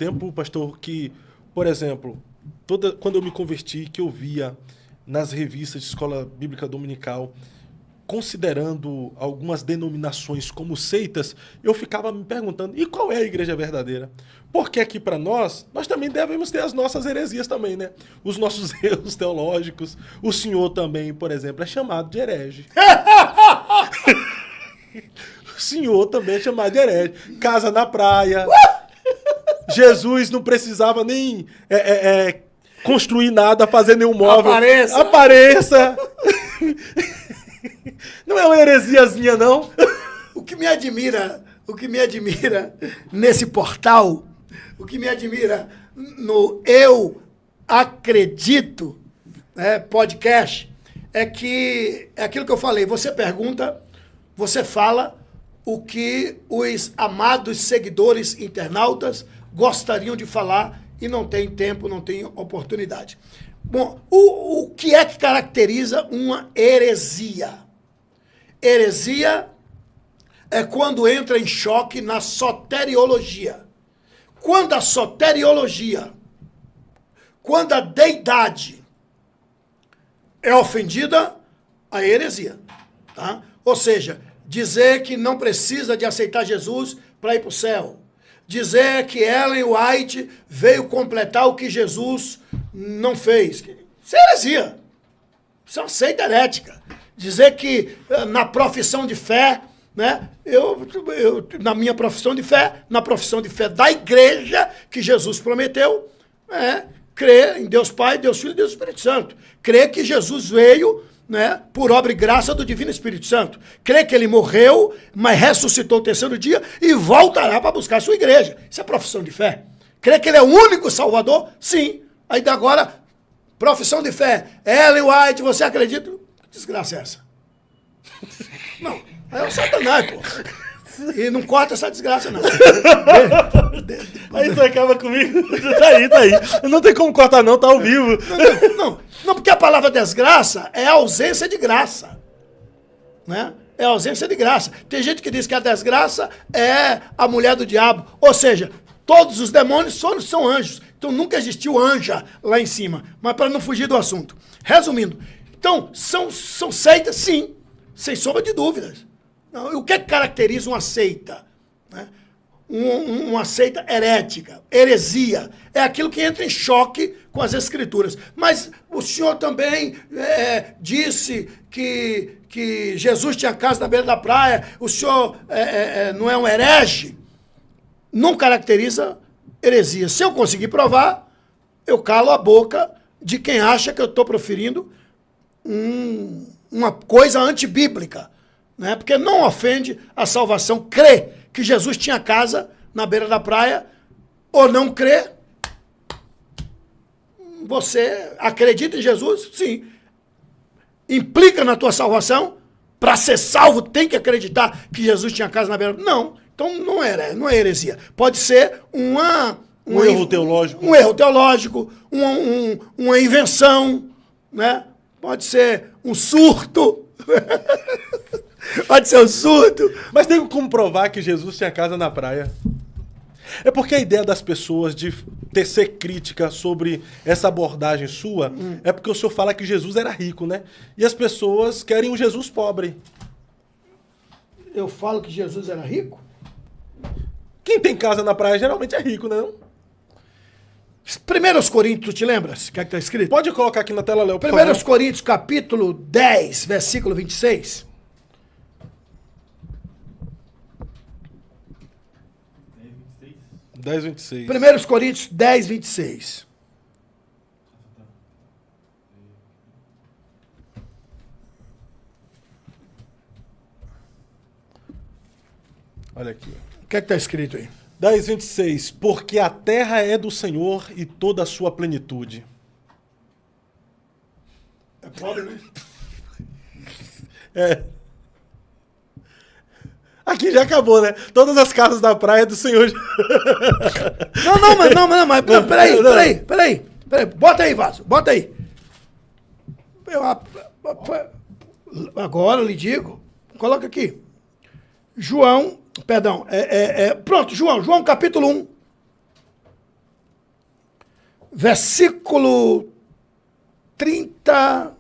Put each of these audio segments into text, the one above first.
tempo, pastor, que, por exemplo, quando eu me converti, que eu via nas revistas de escola bíblica dominical, considerando algumas denominações como seitas, eu ficava me perguntando, e qual é a igreja verdadeira? Porque aqui para nós também devemos ter as nossas heresias também, né? Os nossos erros teológicos. O senhor também, por exemplo, é chamado de herege. O senhor também é chamado de herege. Casa na praia. Jesus não precisava nem construir nada, fazer nenhum móvel. Apareça. Não é uma heresiazinha, não? O que me admira nesse portal, o que me admira no Eu Acredito, né, podcast, é que é aquilo que eu falei. Você pergunta, você fala o que os amados seguidores internautas gostariam de falar e não tem tempo, não tem oportunidade. Bom, o que é que caracteriza uma heresia? Heresia é quando entra em choque na soteriologia. Quando a soteriologia, quando a deidade é ofendida, a heresia. Tá? Ou seja, dizer que não precisa de aceitar Jesus para ir para o céu. Dizer que Ellen White veio completar o que Jesus não fez. Isso é heresia. Isso é uma seita herética. Dizer que na profissão de fé, né, eu na minha profissão de fé, na profissão de fé da igreja que Jesus prometeu, crer em Deus Pai, Deus Filho e Deus Espírito Santo. Crer que Jesus veio, né, por obra e graça do Divino Espírito Santo. Crer que ele morreu, mas ressuscitou o terceiro dia e voltará para buscar a sua igreja. Isso é profissão de fé. Crer que ele é o único Salvador? Sim. Aí agora, profissão de fé. Ellen White, você acredita? Que desgraça é essa? Não, é o Satanás, pô. E não corta essa desgraça, não. Aí você acaba comigo. Tá aí. Não tem como cortar, não, tá ao vivo. Não, porque a palavra desgraça é ausência de graça. Né? É ausência de graça. Tem gente que diz que a desgraça é a mulher do diabo. Ou seja, todos os demônios são anjos. Então nunca existiu anja lá em cima. Mas para não fugir do assunto. Resumindo, então, são seitas, sim, sem sombra de dúvidas. O que caracteriza uma seita? Né? Uma seita herética, heresia. É aquilo que entra em choque com as escrituras. Mas o senhor também disse que Jesus tinha casa na beira da praia. O senhor não é um herege? Não caracteriza heresia. Se eu conseguir provar, eu calo a boca de quem acha que eu estou proferindo uma coisa antibíblica, né? Porque não ofende a salvação. Crê que Jesus tinha casa na beira da praia ou não crê, você acredita em Jesus? Sim. Implica na tua salvação? Para ser salvo tem que acreditar que Jesus tinha casa na beira da praia? Não. Então não é heresia. Pode ser um erro teológico. Um erro teológico, uma invenção, né? Pode ser um surto. Pode ser um surto. Mas tem como provar que Jesus tinha casa na praia. É porque a ideia das pessoas de tecer crítica sobre essa abordagem sua é porque o senhor fala que Jesus era rico, né? E as pessoas querem um Jesus pobre. Eu falo que Jesus era rico? Quem tem casa na praia geralmente é rico, né? 1 Coríntios, te lembras? O que é que está escrito? Pode colocar aqui na tela, Léo, por favor. 1 Coríntios, capítulo 10, versículo 26. 10:26. 1 Coríntios 10, 26. Olha aqui. O que é que está escrito aí? 10:26. Porque a terra é do Senhor e toda a sua plenitude. É pobre, né? É. Aqui já acabou, né? Todas as casas da praia do Senhor. Mas peraí. Bota aí, Vaso, bota aí. Agora eu lhe digo, coloca aqui. João capítulo 1. versículo 30.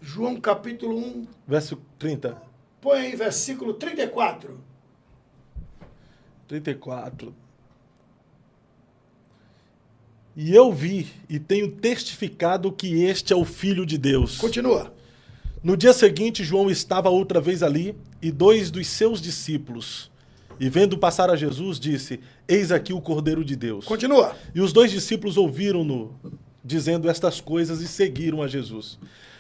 João capítulo 1. Verso 30. Põe aí versículo 34. 34. E eu vi e tenho testificado que este é o Filho de Deus. Continua. No dia seguinte, João estava outra vez ali, e 2 dos seus discípulos, e vendo passar a Jesus, disse: Eis aqui o Cordeiro de Deus. Continua. E os 2 discípulos ouviram-no, dizendo estas coisas, e seguiram a Jesus.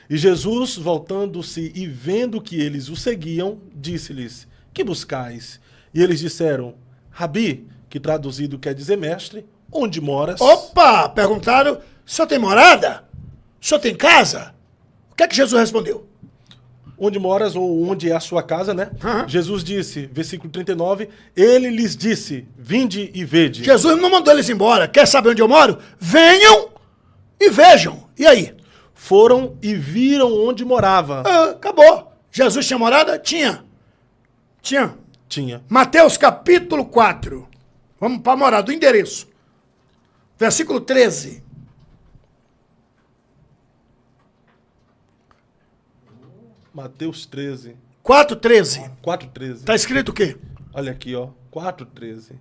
E Jesus, voltando-se e vendo que eles o seguiam, disse-lhes: Que buscais? E eles disseram: Rabi, que traduzido quer dizer mestre, onde moras? Opa! Perguntaram: o senhor tem morada? O senhor tem casa? O que é que Jesus respondeu? Onde moras, ou onde é a sua casa, né? Uhum. Jesus disse, versículo 39, ele lhes disse: Vinde e vede. Jesus não mandou eles embora. Quer saber onde eu moro? Venham e vejam. E aí? Foram e viram onde morava. Acabou. Jesus tinha morada? Tinha. Tinha. Mateus capítulo 4. Vamos para a morada, o endereço. Versículo 13. Mateus 13. 4:13. 4:13. Está escrito o quê? Olha aqui, ó. 4:13.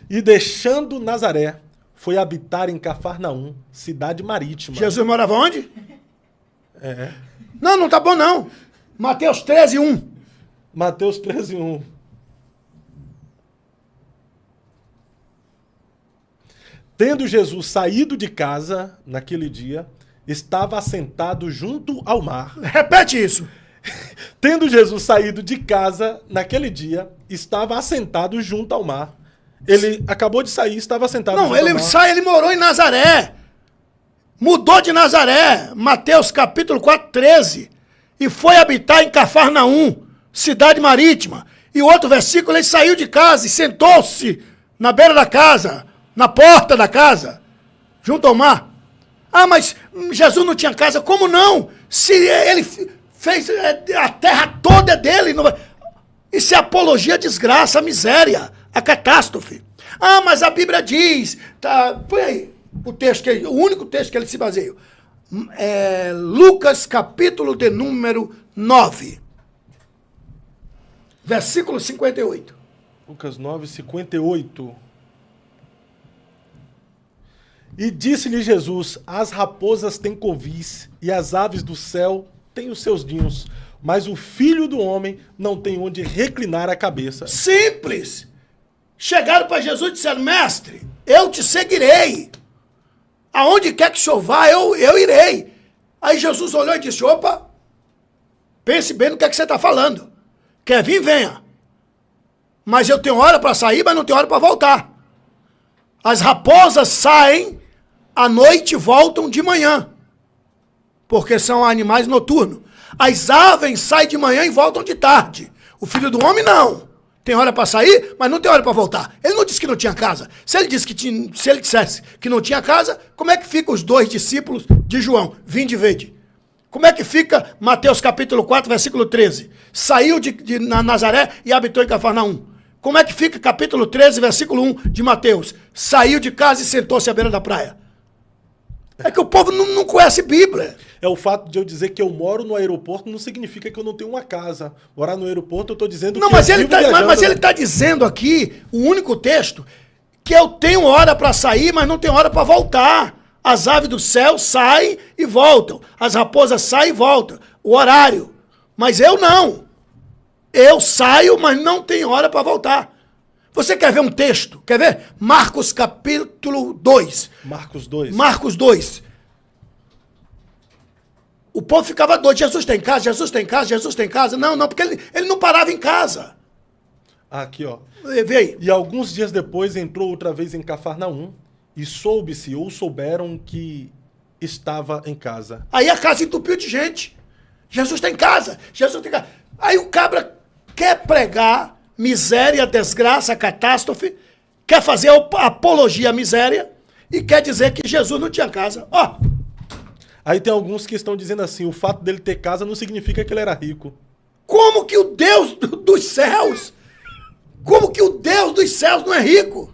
E deixando Nazaré, foi habitar em Cafarnaum, cidade marítima. Jesus morava onde? Não tá bom não. Mateus 13:1. Mateus 13:1. Tendo Jesus saído de casa naquele dia, estava assentado junto ao mar. Repete isso. Tendo Jesus saído de casa naquele dia, estava assentado junto ao mar. Ele acabou de sair, estava sentado junto ao mar. Ele morou em Nazaré. Mudou de Nazaré. Mateus capítulo 4:13. E foi habitar em Cafarnaum, cidade marítima. E o outro versículo, ele saiu de casa e sentou-se na beira da casa, na porta da casa, junto ao mar. Ah, mas Jesus não tinha casa. Como não? Se ele fez a terra toda é dele. Não... Isso é apologia à desgraça, à miséria, à catástrofe. Ah, mas a Bíblia diz... Tá, põe aí o texto, o único texto que ele se baseia. Lucas, capítulo de número 9. Versículo 58. Lucas 9, 58. E disse-lhe Jesus: As raposas têm covis, e as aves do céu têm os seus ninhos, mas o Filho do Homem não tem onde reclinar a cabeça. Simples! Chegaram para Jesus e disseram: Mestre, eu te seguirei. Aonde quer que o senhor vá, eu irei. Aí Jesus olhou e disse: Opa, pense bem no que é que você está falando. Quer vir, venha. Mas eu tenho hora para sair, mas não tenho hora para voltar. As raposas saem à noite e voltam de manhã, porque são animais noturnos. As aves saem de manhã e voltam de tarde. O Filho do Homem não. Tem hora para sair, mas não tem hora para voltar. Ele não disse que não tinha casa. Se ele dissesse que não tinha casa, como é que ficam os 2 discípulos de João? Vinde e vede. Como é que fica Mateus capítulo 4, versículo 13? Saiu de Nazaré e habitou em Cafarnaum. Como é que fica capítulo 13, versículo 1 de Mateus? Saiu de casa e sentou-se à beira da praia. É que o povo não conhece Bíblia. É o fato de eu dizer que eu moro no aeroporto não significa que eu não tenho uma casa. Morar no aeroporto, eu estou dizendo não, que mas eu ele vivo viajando, mas ele está dizendo aqui, o único texto, que eu tenho hora para sair, mas não tenho hora para voltar. As aves do céu saem e voltam. As raposas saem e voltam. O horário. Mas eu não. Eu saio, mas não tenho hora para voltar. Você quer ver um texto? Quer ver? Marcos capítulo 2. Marcos 2. Marcos 2. O povo ficava doido. Jesus tem casa, Jesus tem casa, Jesus tem casa. Não, porque ele não parava em casa. Aqui, ó. Vê aí. E alguns dias depois entrou outra vez em Cafarnaum e soube-se ou souberam que estava em casa. Aí a casa entupiu de gente. Jesus tem casa, Jesus tem casa. Aí o cabra quer pregar miséria, desgraça, catástrofe, quer fazer apologia à miséria e quer dizer que Jesus não tinha casa. Ó. Aí tem alguns que estão dizendo assim, o fato dele ter casa não significa que ele era rico. Como que o Deus dos céus dos céus não é rico.